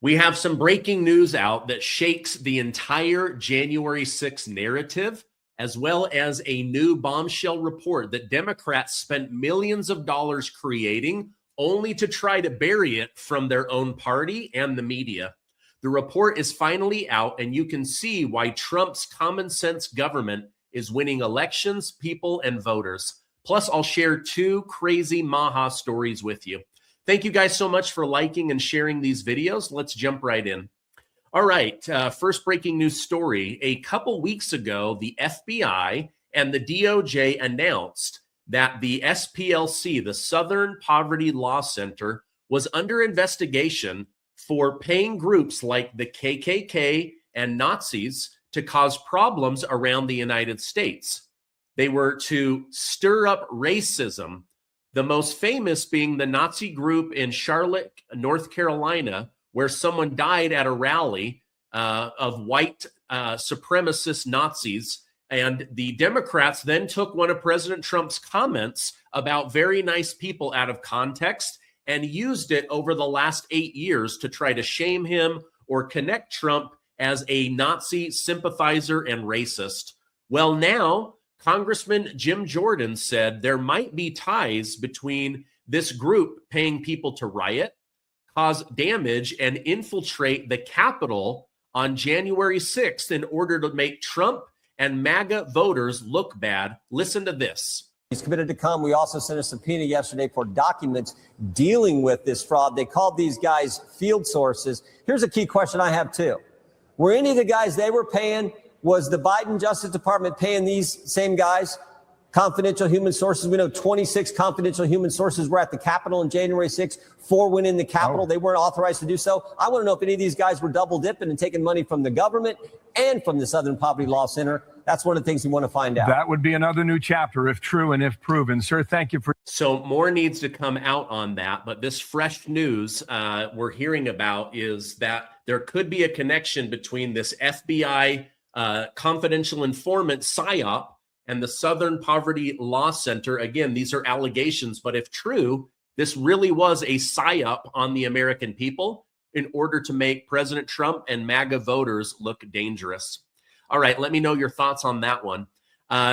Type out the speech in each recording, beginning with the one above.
We have some breaking news out that shakes the entire January 6th narrative, as well as a new bombshell report that Democrats spent millions of dollars creating only to try to bury it from their own party and the media. The report is finally out, and you can see why Trump's common sense government is winning elections, people, and voters. Plus, I'll share two crazy Maha stories with you. Thank you guys so much for liking and sharing these videos. Let's jump right in. All right, first breaking news story. A couple weeks ago, the FBI and the DOJ announced that the SPLC, the Southern Poverty Law Center, was under investigation for paying groups like the KKK and Nazis to cause problems around the United States. They were to stir up racism, the most famous being the Nazi group in Charlotte, North Carolina, where someone died at a rally of white supremacist Nazis. And the Democrats then took one of President Trump's comments about very nice people out of context and used it over the last 8 years to try to shame him or connect Trump as a Nazi sympathizer and racist. Well, now Congressman Jim Jordan said there might be ties between this group paying people to riot, cause damage, and infiltrate the Capitol on January 6th in order to make Trump and MAGA voters look bad. Listen to this. He's committed to come. We also sent a subpoena yesterday for documents dealing with this fraud. They called these guys field sources. Here's a key question I have, too. Were any of the guys they were paying, was the Biden Justice Department paying these same guys confidential human sources? We know 26 confidential human sources were at the Capitol on January 6th. 4 went in the Capitol. They weren't authorized to do so. I want to know if any of these guys were double dipping and taking money from the government and from the Southern Poverty Law Center. That's one of the things we want to find out. That would be another new chapter if true and if proven. Sir, thank you for. So more needs to come out on that. But this fresh news we're hearing about is that there could be a connection between this FBI confidential informant PSYOP and the Southern Poverty Law Center. Again, these are allegations, but if true, this really was a PSYOP on the American people in order to make President Trump and MAGA voters look dangerous. All right, let me know your thoughts on that one.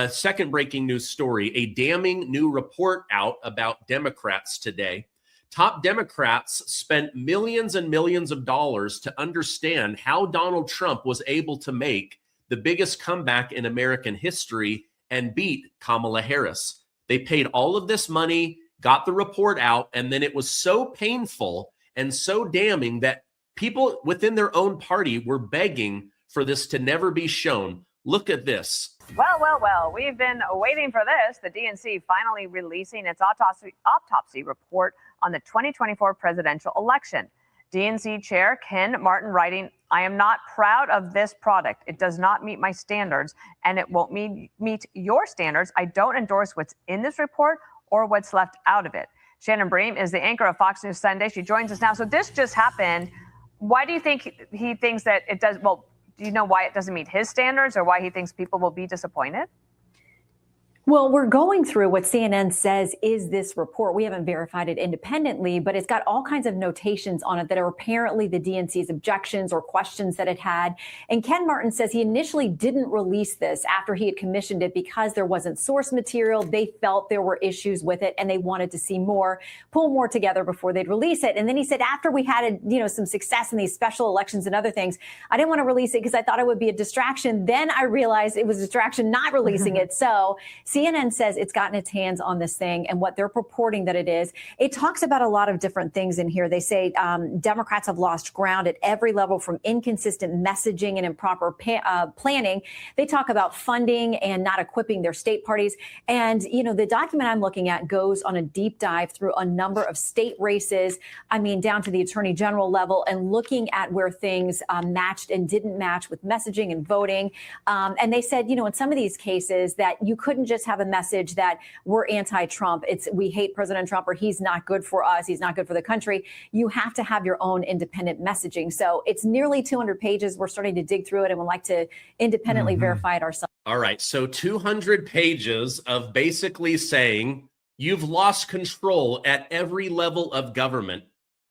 Second breaking news story, a damning new report out about Democrats today. Top Democrats spent millions and millions of dollars to understand how Donald Trump was able to make the biggest comeback in American history and beat Kamala Harris. They paid all of this money, got the report out, and then it was so painful and so damning that people within their own party were begging for this to never be shown. Look at this. Well, we've been waiting for this. The DNC finally releasing its autopsy report on the 2024 presidential election. DNC Chair Ken Martin writing, "I am not proud of this product. It does not meet my standards, and it won't meet your standards. I don't endorse what's in this report or what's left out of it." Shannon Bream is the anchor of Fox News Sunday. She joins us now. So this just happened. Why do you think he thinks that it does? Well, do you know why it doesn't meet his standards or why he thinks people will be disappointed? Well, we're going through what CNN says is this report. We haven't verified it independently, but it's got all kinds of notations on it that are apparently the DNC's objections or questions that it had. And Ken Martin says he initially didn't release this after he had commissioned it because there wasn't source material. They felt there were issues with it and they wanted to see more, pull more together before they'd release it. And then he said after we had, some success in these special elections and other things, I didn't want to release it because I thought it would be a distraction. Then I realized it was a distraction not releasing it. So CNN says it's gotten its hands on this thing and what they're purporting that it is. It talks about a lot of different things in here. They say Democrats have lost ground at every level from inconsistent messaging and improper planning. They talk about funding and not equipping their state parties. And, the document I'm looking at goes on a deep dive through a number of state races, down to the attorney general level and looking at where things matched and didn't match with messaging and voting. And they said, in some of these cases that you couldn't just have a message that we're anti-Trump. We hate President Trump or he's not good for us. He's not good for the country. You have to have your own independent messaging. So it's nearly 200 pages. We're starting to dig through it and would like to independently verify it ourselves. All right. So 200 pages of basically saying you've lost control at every level of government.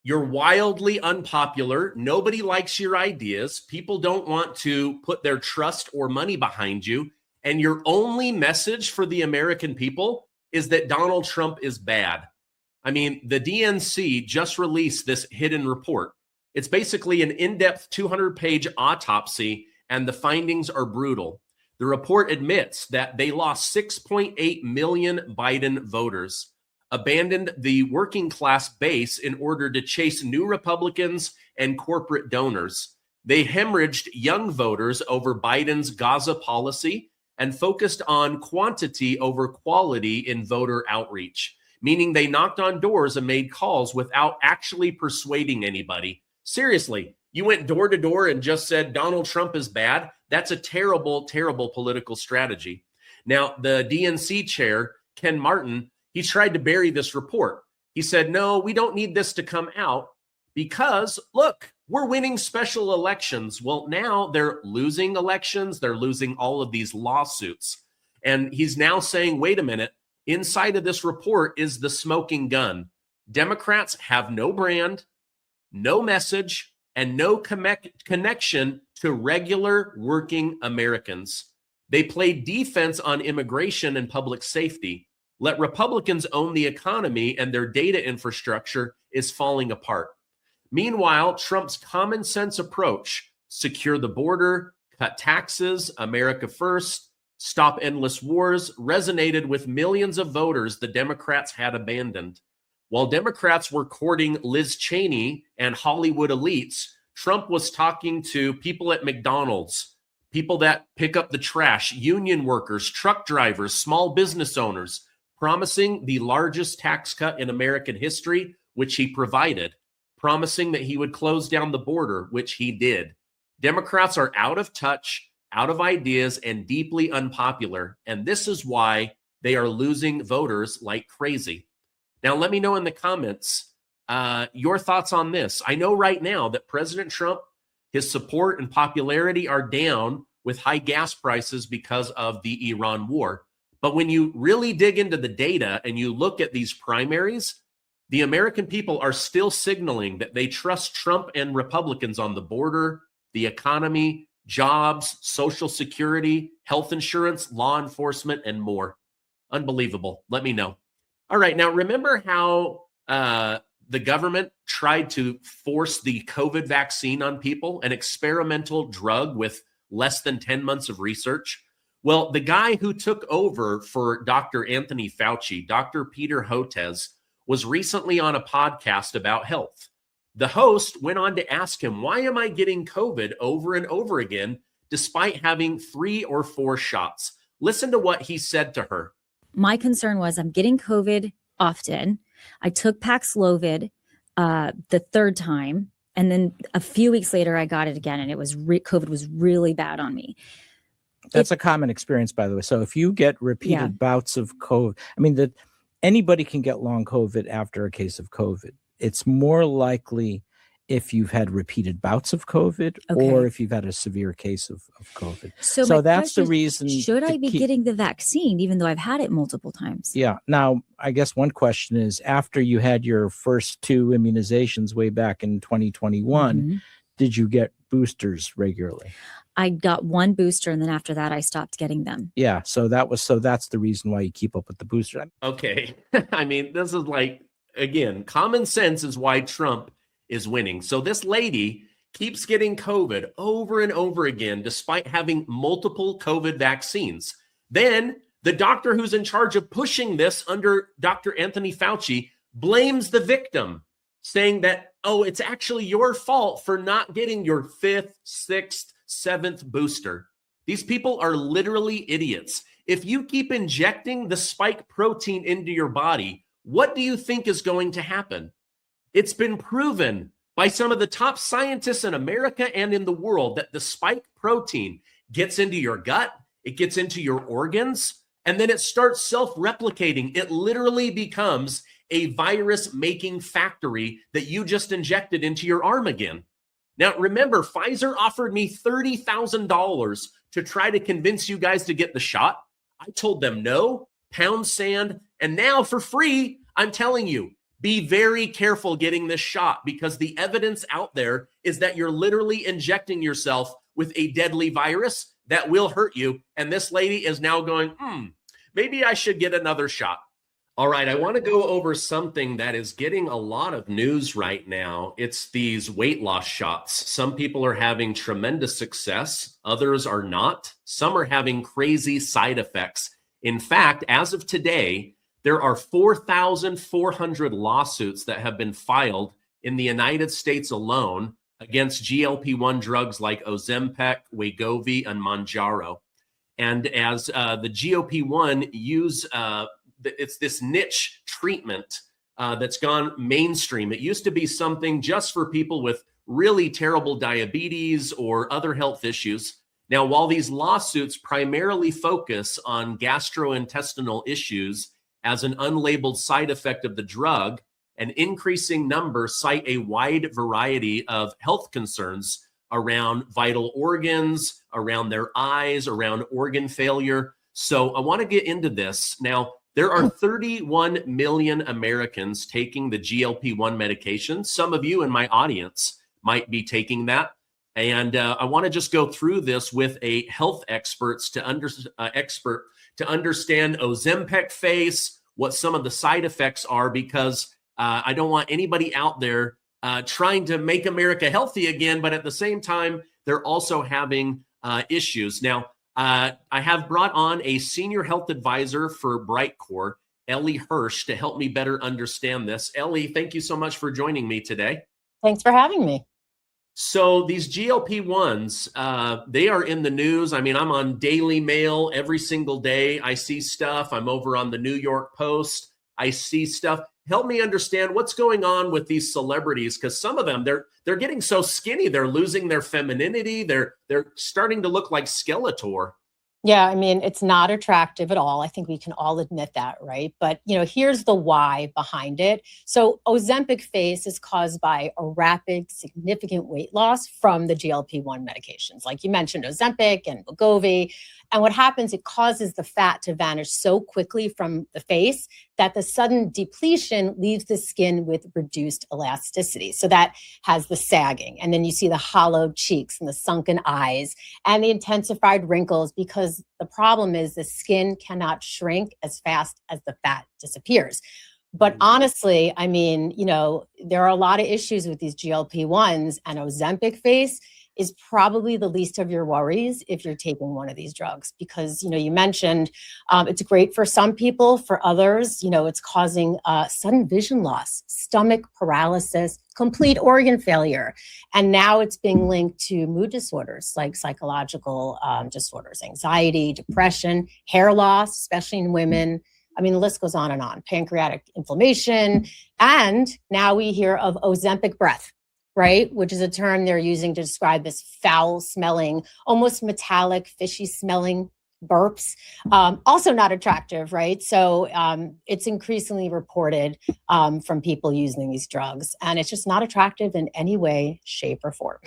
You're wildly unpopular. Nobody likes your ideas. People don't want to put their trust or money behind you. And your only message for the American people is that Donald Trump is bad. I mean, the DNC just released this hidden report. It's basically an in-depth 200-page autopsy, and the findings are brutal. The report admits that they lost 6.8 million Biden voters, abandoned the working class base in order to chase new Republicans and corporate donors. They hemorrhaged young voters over Biden's Gaza policy and focused on quantity over quality in voter outreach, meaning they knocked on doors and made calls without actually persuading anybody. Seriously, you went door to door and just said Donald Trump is bad. That's a terrible, terrible political strategy. Now, the DNC chair, Ken Martin, he tried to bury this report. He said, no, we don't need this to come out because, look, we're winning special elections. Well, now they're losing elections. They're losing all of these lawsuits. And he's now saying, wait a minute, inside of this report is the smoking gun. Democrats have no brand, no message, and no connection to regular working Americans. They play defense on immigration and public safety. Let Republicans own the economy, and their data infrastructure is falling apart. Meanwhile, Trump's common sense approach, secure the border, cut taxes, America first, stop endless wars, resonated with millions of voters the Democrats had abandoned. While Democrats were courting Liz Cheney and Hollywood elites, Trump was talking to people at McDonald's, people that pick up the trash, union workers, truck drivers, small business owners, promising the largest tax cut in American history, which he provided, promising that he would close down the border, which he did. Democrats are out of touch, out of ideas, and deeply unpopular. And this is why they are losing voters like crazy. Now, let me know in the comments your thoughts on this. I know right now that President Trump, his support and popularity are down with high gas prices because of the Iran war. But when you really dig into the data and you look at these primaries, the American people are still signaling that they trust Trump and Republicans on the border, the economy, jobs, Social Security, health insurance, law enforcement, and more. Unbelievable. Let me know. All right. Now, remember how the government tried to force the COVID vaccine on people, an experimental drug with less than 10 months of research? Well, the guy who took over for Dr. Anthony Fauci, Dr. Peter Hotez, was recently on a podcast about health. The host went on to ask him, why am I getting COVID over and over again, despite having 3 or 4 shots? Listen to what he said to her. My concern was I'm getting COVID often. I took Paxlovid the 3rd time, and then a few weeks later, I got it again, and it was COVID was really bad on me. That's a common experience, by the way. So if you get repeated bouts of COVID, I mean, that anybody can get long COVID after a case of COVID. It's more likely if you've had repeated bouts of COVID or if you've had a severe case of COVID. So that's the reason. Should I be getting the vaccine, even though I've had it multiple times? Yeah. Now, I guess one question is, after you had your first 2 immunizations way back in 2021, did you get boosters regularly? I got 1 booster, and then after that, I stopped getting them. Yeah. So that's the reason why you keep up with the booster. Okay. I mean, this is like, again, common sense is why Trump is winning. So this lady keeps getting COVID over and over again, despite having multiple COVID vaccines. Then the doctor who's in charge of pushing this under Dr. Anthony Fauci blames the victim, saying that, oh, it's actually your fault for not getting your 5th, 6th, 7th booster. These people are literally idiots. If you keep injecting the spike protein into your body, what do you think is going to happen? It's been proven by some of the top scientists in America and in the world that the spike protein gets into your gut, it gets into your organs, and then it starts self-replicating. It literally becomes a virus-making factory that you just injected into your arm again. Now, remember, Pfizer offered me $30,000 to try to convince you guys to get the shot. I told them no, pound sand, and now for free, I'm telling you, Be very careful getting this shot, because the evidence out there is that you're literally injecting yourself with a deadly virus that will hurt you. And this lady is now going, maybe I should get another shot. All right, I want to go over something that is getting a lot of news right now. It's these weight loss shots. Some people are having tremendous success, others are not. Some are having crazy side effects. In fact, as of today, there are 4,400 lawsuits that have been filed in the United States alone against GLP-1 drugs like Ozempic, Wegovy, and Mounjaro. And as the GLP-1 use, it's this niche treatment that's gone mainstream. It used to be something just for people with really terrible diabetes or other health issues. Now, while these lawsuits primarily focus on gastrointestinal issues as an unlabeled side effect of the drug, an increasing number cite a wide variety of health concerns around vital organs, around their eyes, around organ failure. So I want to get into this. Now, there are 31 million Americans taking the GLP-1 medication. Some of you in my audience might be taking that. And I want to just go through this with a health expert to understand Ozempic face, what some of the side effects are, because I don't want anybody out there trying to make America healthy again, but at the same time, they're also having issues. Now, I have brought on a senior health advisor for Brightcore, Ellie Hirsch, to help me better understand this. Ellie, thank you so much for joining me today. Thanks for having me. So these GLP-1s, they are in the news. I mean, I'm on Daily Mail every single day. I see stuff. I'm over on the New York Post. I see stuff. Help me understand what's going on with these celebrities, because some of them, they're getting so skinny. They're losing their femininity. They're starting to look like Skeletor. Yeah, I mean, it's not attractive at all. I think we can all admit that, right? But, here's the why behind it. So Ozempic face is caused by a rapid, significant weight loss from the GLP-1 medications. Like you mentioned, Ozempic and Wegovy. And what happens, it causes the fat to vanish so quickly from the face that the sudden depletion leaves the skin with reduced elasticity. So that has the sagging. And then you see the hollowed cheeks and the sunken eyes and the intensified wrinkles, because the problem is the skin cannot shrink as fast as the fat disappears. But honestly, I mean, there are a lot of issues with these GLP-1s, and Ozempic face is probably the least of your worries if you're taking one of these drugs, because, you mentioned it's great for some people. For others, it's causing sudden vision loss, stomach paralysis, complete organ failure. And now it's being linked to mood disorders like psychological disorders, anxiety, depression, hair loss, especially in women. I mean, the list goes on, pancreatic inflammation. And now we hear of Ozempic breath, right? Which is a term they're using to describe this foul smelling, almost metallic, fishy smelling burps. Also not attractive, right? So it's increasingly reported from people using these drugs, and it's just not attractive in any way, shape, or form.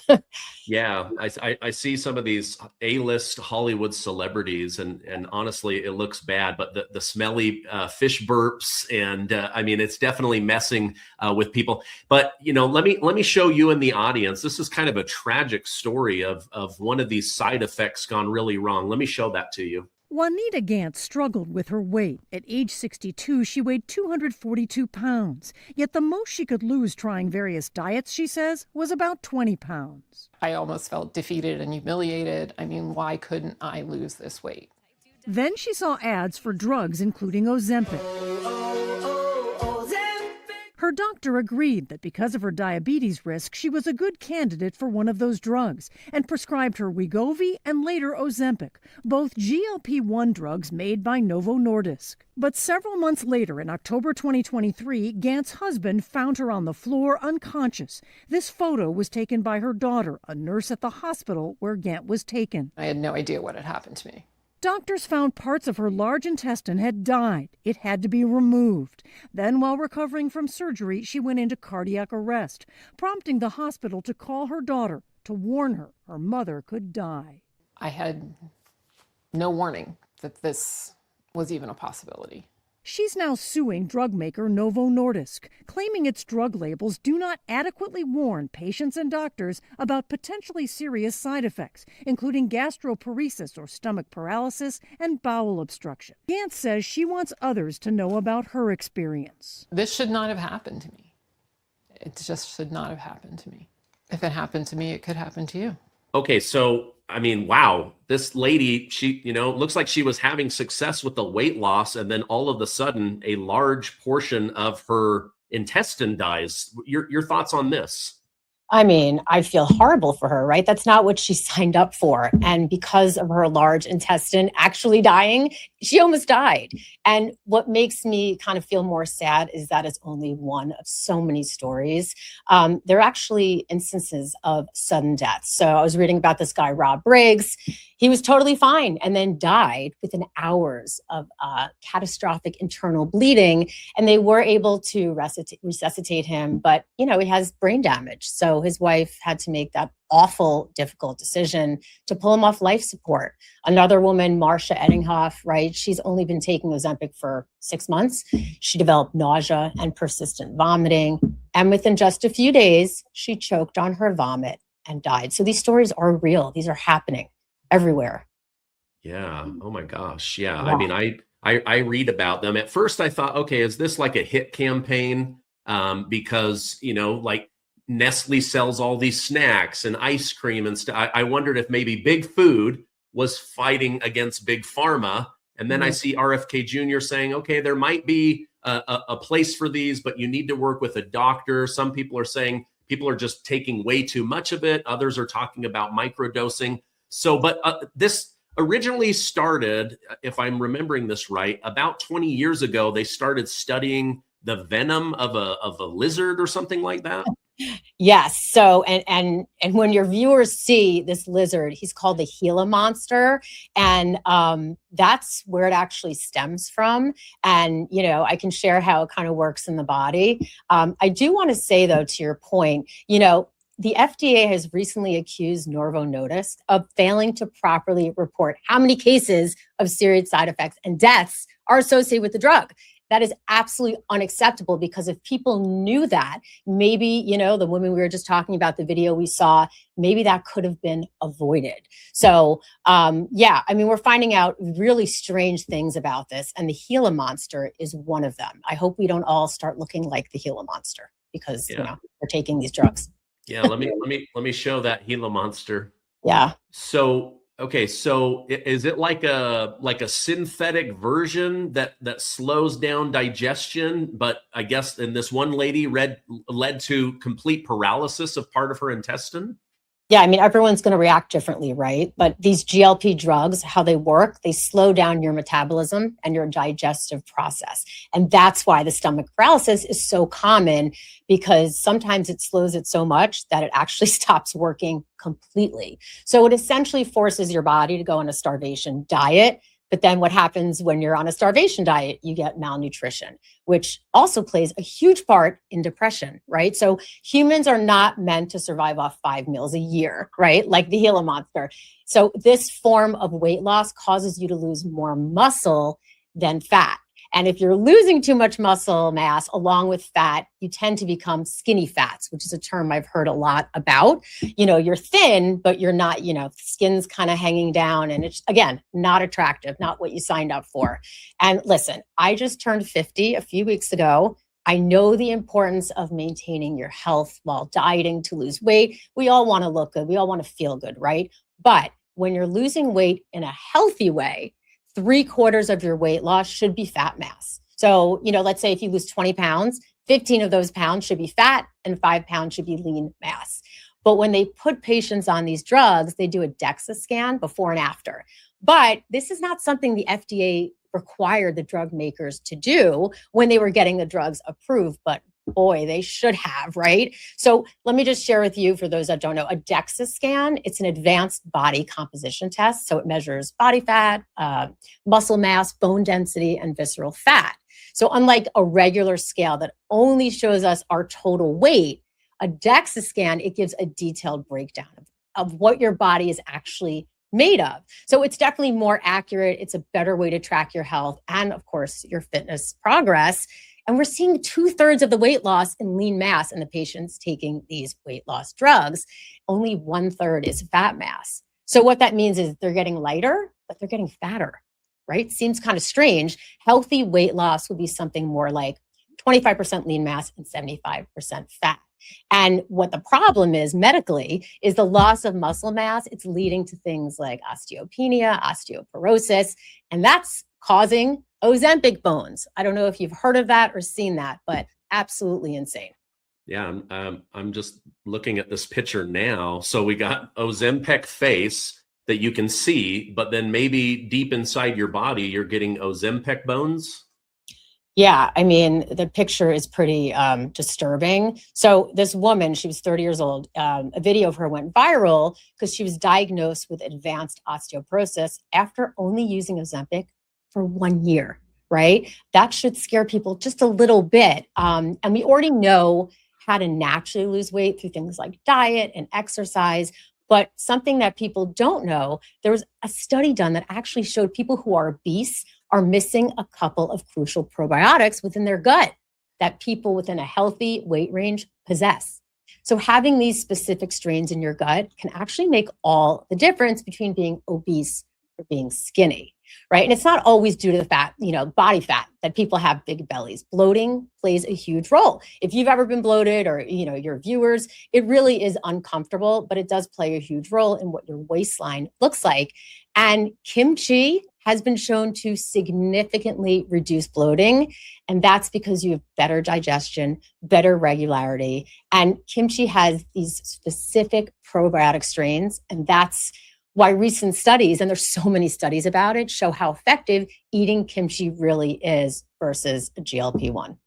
Yeah, I see some of these A-list Hollywood celebrities, and honestly, it looks bad. But the smelly fish burps, and I mean, it's definitely messing with people. But let me show you in the audience. This is kind of a tragic story of one of these side effects gone really wrong. Let me show that to you. Juanita Gantz struggled with her weight. At age 62, she weighed 242 pounds. Yet the most she could lose trying various diets, she says, was about 20 pounds. I almost felt defeated and humiliated. I mean, why couldn't I lose this weight? Then she saw ads for drugs, including Ozempic. Her doctor agreed that because of her diabetes risk, she was a good candidate for one of those drugs and prescribed her Wegovy and later Ozempic, both GLP-1 drugs made by Novo Nordisk. But several months later, in October 2023, Gantz's husband found her on the floor unconscious. This photo was taken by her daughter, a nurse at the hospital where Gantz was taken. I had no idea what had happened to me. Doctors found parts of her large intestine had died. It had to be removed. Then, while recovering from surgery, she went into cardiac arrest, prompting the hospital to call her daughter to warn her her mother could die. I had no warning that this was even a possibility. She's now suing drug maker Novo Nordisk, claiming its drug labels do not adequately warn patients and doctors about potentially serious side effects, including gastroparesis or stomach paralysis and bowel obstruction. Gantz says she wants others to know about her experience. This should not have happened to me. It just should not have happened to me. If it happened to me, it could happen to you. Okay, so I mean, wow, this lady, she, looks like she was having success with the weight loss, and then all of a sudden, a large portion of her intestine dies. Your thoughts on this? I mean, I feel horrible for her, right? That's not what she signed up for. And because of her large intestine actually dying, she almost died. And what makes me kind of feel more sad is that it's only one of so many stories. There are actually instances of sudden deaths. So I was reading about this guy, Rob Briggs. He was totally fine and then died within hours of catastrophic internal bleeding. And they were able to resuscitate him, but he has brain damage. So his wife had to make that awful, difficult decision to pull him off life support. Another woman, Marcia Eddinghoff, right? She's only been taking Ozempic for 6 months. She developed nausea and persistent vomiting. And within just a few days, she choked on her vomit and died. So these stories are real. These are happening everywhere. Yeah. Oh my gosh. Yeah. I mean, I read about them. At first I thought, okay, is this like a hit campaign? Because, like Nestle sells all these snacks and ice cream and stuff. I wondered if maybe Big Food was fighting against Big Pharma. And then I see RFK Jr. saying, okay, there might be a place for these, but you need to work with a doctor. Some people are saying people are just taking way too much of it. Others are talking about microdosing. So, but this originally started, if I'm remembering this right, about 20 years ago, they started studying the venom of a lizard or something like that. Yes. So, and when your viewers see this lizard, he's called the Gila monster. And that's where it actually stems from. And, I can share how it kind of works in the body. I do want to say, though, to your point, the FDA has recently accused Novo Nordisk of failing to properly report how many cases of serious side effects and deaths are associated with the drug. That is absolutely unacceptable, because if people knew that, maybe, the woman we were just talking about, the video we saw, maybe that could have been avoided. So, we're finding out really strange things about this, and the Gila monster is one of them. I hope we don't all start looking like the Gila monster because, we're taking these drugs. Yeah, let me show that Gila monster. Yeah. So, okay, so is it like a synthetic version that slows down digestion, but I guess in this one lady led to complete paralysis of part of her intestine? Yeah, everyone's going to react differently, right? But these GLP drugs, how they work, they slow down your metabolism and your digestive process. And that's why the stomach paralysis is so common, because sometimes it slows it so much that it actually stops working completely. So it essentially forces your body to go on a starvation diet. But then what happens when you're on a starvation diet? You get malnutrition, which also plays a huge part in depression, right? So humans are not meant to survive off 5 meals a year, right? Like the Gila monster. So this form of weight loss causes you to lose more muscle than fat. And if you're losing too much muscle mass along with fat, you tend to become skinny fats, which is a term I've heard a lot about. You're thin, but you're not, skin's kind of hanging down. And it's, again, not attractive, not what you signed up for. And listen, I just turned 50 a few weeks ago. I know the importance of maintaining your health while dieting to lose weight. We all want to look good. We all want to feel good, right? But when you're losing weight in a healthy way, 3/4 of your weight loss should be fat mass. So, let's say if you lose 20 pounds, 15 of those pounds should be fat and 5 pounds should be lean mass. But when they put patients on these drugs, they do a DEXA scan before and after. But this is not something the FDA required the drug makers to do when they were getting the drugs approved. But boy, they should have, right? So let me just share with you, for those that don't know, a DEXA scan, it's an advanced body composition test. So it measures body fat, muscle mass, bone density, and visceral fat. So unlike a regular scale that only shows us our total weight, a DEXA scan, it gives a detailed breakdown of what your body is actually made of. So it's definitely more accurate. It's a better way to track your health and, of course, your fitness progress. And we're seeing 2/3 of the weight loss in lean mass in the patients taking these weight loss drugs. Only 1/3 is fat mass. So what that means is they're getting lighter, but they're getting fatter, right? Seems kind of strange. Healthy weight loss would be something more like 25% lean mass and 75% fat. And what the problem is medically is the loss of muscle mass. It's leading to things like osteopenia, osteoporosis, and that's causing Ozempic bones. I don't know if you've heard of that or seen that, but absolutely insane. Yeah, I'm just looking at this picture now. So we got Ozempic face that you can see, but then maybe deep inside your body, you're getting Ozempic bones. Yeah, I mean, the picture is pretty disturbing. So this woman, she was 30 years old. A video of her went viral because she was diagnosed with advanced osteoporosis after only using Ozempic for 1 year, right? That should scare people just a little bit. And we already know how to naturally lose weight through things like diet and exercise. But something that people don't know, there was a study done that actually showed people who are obese are missing a couple of crucial probiotics within their gut that people within a healthy weight range possess. So having these specific strains in your gut can actually make all the difference between being obese or being skinny, right? And it's not always due to the fat, body fat that people have big bellies. Bloating plays a huge role. If you've ever been bloated or, your viewers, it really is uncomfortable, but it does play a huge role in what your waistline looks like. And kimchi has been shown to significantly reduce bloating. And that's because you have better digestion, better regularity. And kimchi has these specific probiotic strains. And that's why recent studies, and there's so many studies about it, show how effective eating kimchi really is versus a GLP-1.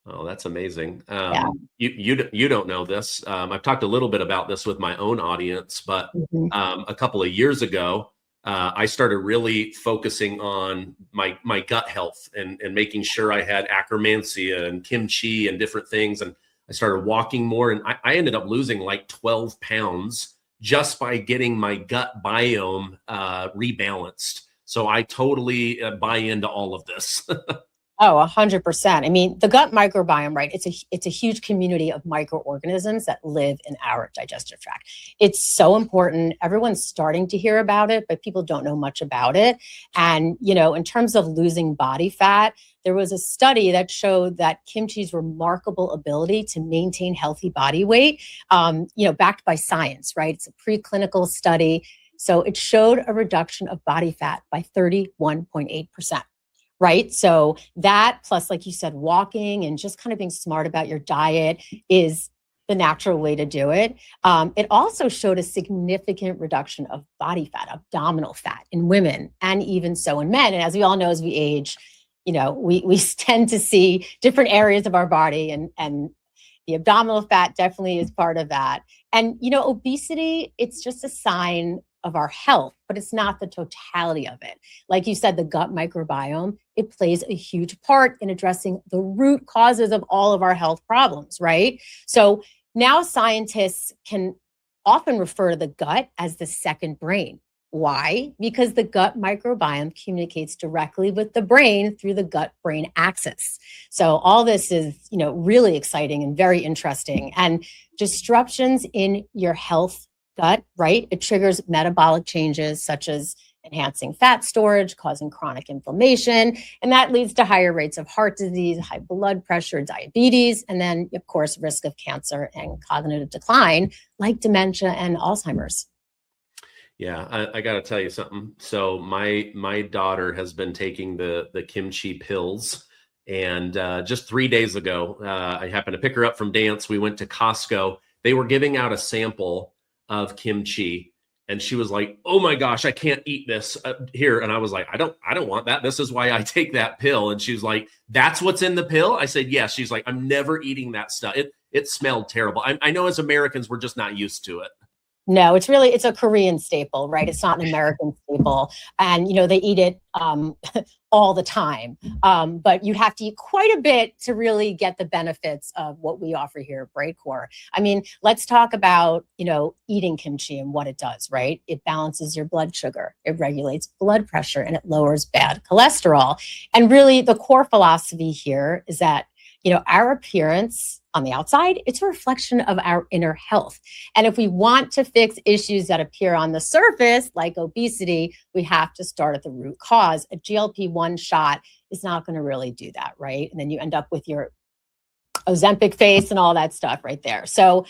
Oh, that's amazing. Yeah. You don't know this. I've talked a little bit about this with my own audience, but a couple of years ago, I started really focusing on my gut health and making sure I had akkermansia and kimchi and different things. And I started walking more, and I ended up losing like 12 pounds just by getting my gut biome rebalanced. So I totally buy into all of this. Oh, 100%. I mean, the gut microbiome, right? It's a huge community of microorganisms that live in our digestive tract. It's so important. Everyone's starting to hear about it, but people don't know much about it. And, in terms of losing body fat, there was a study that showed that kimchi's remarkable ability to maintain healthy body weight, backed by science, right? It's a preclinical study. So it showed a reduction of body fat by 31.8%. Right. So that plus, like you said, walking and just kind of being smart about your diet is the natural way to do it. It also showed a significant reduction of body fat, abdominal fat in women, and even so in men. And as we all know, as we age, we tend to see different areas of our body, and the abdominal fat definitely is part of that. And, obesity, it's just a sign of our health, but it's not the totality of it. Like you said, the gut microbiome, it plays a huge part in addressing the root causes of all of our health problems, right? So now scientists can often refer to the gut as the second brain. Why? Because the gut microbiome communicates directly with the brain through the gut-brain axis. So all this is, really exciting and very interesting. And disruptions in your health gut, right? It triggers metabolic changes such as enhancing fat storage, causing chronic inflammation, and that leads to higher rates of heart disease, high blood pressure, diabetes, and then, of course, risk of cancer and cognitive decline like dementia and Alzheimer's. Yeah, I got to tell you something. So my daughter has been taking the kimchi pills, and just 3 days ago, I happened to pick her up from dance. We went to Costco. They were giving out a sample of kimchi, and she was like, "Oh my gosh, I can't eat this here." And I was like, I don't want that. This is why I take that pill." And she was like, "That's what's in the pill?" I said, "Yes." She's like, "I'm never eating that stuff. It smelled terrible." I know as Americans, we're just not used to it. No, it's a Korean staple, right? It's not an American staple. And, they eat it all the time. But you'd have to eat quite a bit to really get the benefits of what we offer here at Brightcore. I mean, let's talk about, eating kimchi and what it does, right? It balances your blood sugar, it regulates blood pressure, and it lowers bad cholesterol. And really, the core philosophy here is that, our appearance on the outside, it's a reflection of our inner health. And if we want to fix issues that appear on the surface, like obesity, we have to start at the root cause. A GLP-1 shot is not going to really do that, right? And then you end up with your Ozempic face and all that stuff right there. So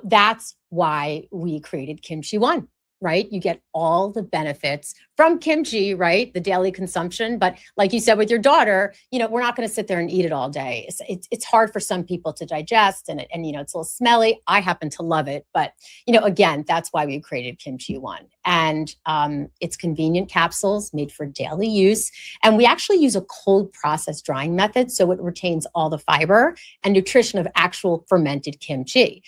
that's why we created Kimchi One, right? You get all the benefits from kimchi, right? The daily consumption. But like you said with your daughter, we're not going to sit there and eat it all day. It's hard for some people to digest, and it's a little smelly. I happen to love it. But, again, that's why we created Kimchi One. And it's convenient capsules made for daily use. And we actually use a cold process drying method, so it retains all the fiber and nutrition of actual fermented kimchi.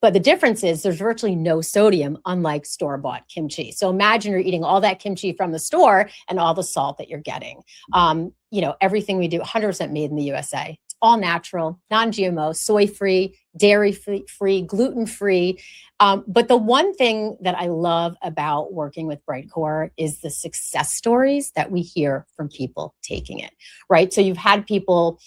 But the difference is there's virtually no sodium, unlike store-bought kimchi. So imagine you're eating all that kimchi from the store and all the salt that you're getting. Everything we do, 100% made in the USA. It's all natural, non-GMO, soy-free, dairy-free, gluten-free. But the one thing that I love about working with Brightcore is the success stories that we hear from people taking it, right? So you've had people,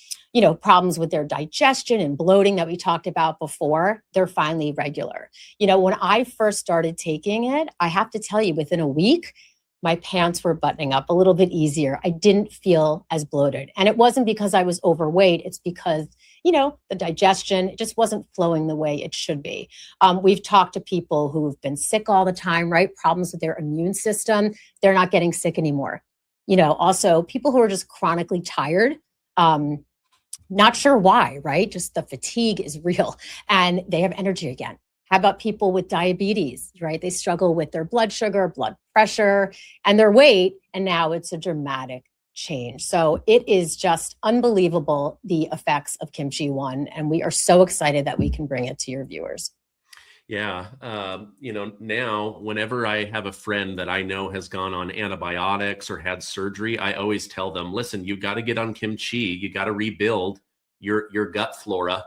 problems with their digestion and bloating that we talked about before. They're finally regular. When I first started taking it, I have to tell you, within a week, my pants were buttoning up a little bit easier. I didn't feel as bloated. And it wasn't because I was overweight. It's because, the digestion, it just wasn't flowing the way it should be. We've talked to people who've been sick all the time, right? Problems with their immune system. They're not getting sick anymore. Also people who are just chronically tired, not sure why, right? Just the fatigue is real and they have energy again. How about people with diabetes, right? They struggle with their blood sugar, blood pressure, and their weight, and now it's a dramatic change. So it is just unbelievable, the effects of Kimchi One, and we are so excited that we can bring it to your viewers. Yeah. Now whenever I have a friend that I know has gone on antibiotics or had surgery, I always tell them, listen, you got to get on kimchi. You got to rebuild your gut flora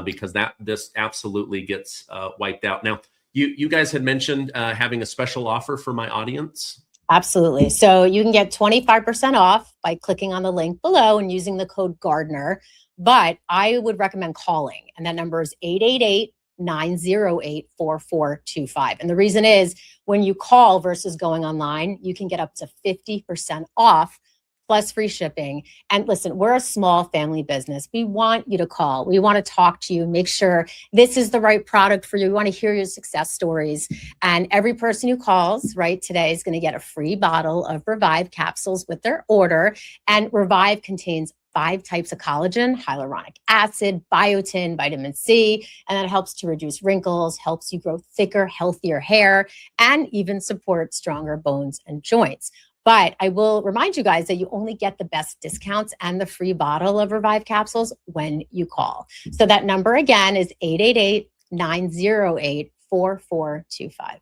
because this absolutely gets wiped out. Now, you guys had mentioned having a special offer for my audience. Absolutely. So you can get 25% off by clicking on the link below and using the code Gardner. But I would recommend calling, and that number is 888-908-4425. And the reason is, when you call versus going online, you can get up to 50% off plus free shipping. And listen, we're a small family business. We want you to call. We want to talk to you, make sure this is the right product for you. We want to hear your success stories. And every person who calls right today is going to get a free bottle of Revive capsules with their order. And Revive contains 5 types of collagen, hyaluronic acid, biotin, vitamin C, and that helps to reduce wrinkles, helps you grow thicker, healthier hair, and even support stronger bones and joints. But I will remind you guys that you only get the best discounts and the free bottle of Revive capsules when you call. So that number again is 888-908-4425.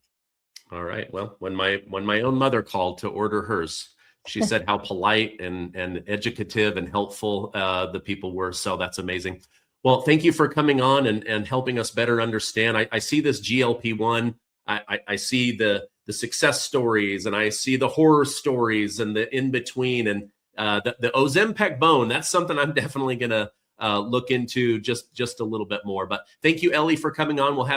All right. Well, when my own mother called to order hers, she said how polite and educative and helpful the people were. So that's amazing. Well, thank you for coming on and helping us better understand. I see this GLP-1. I see the success stories, and I see the horror stories and the in-between, and the Ozempic bone. That's something I'm definitely going to look into just a little bit more. But thank you, Ellie, for coming on. We'll have you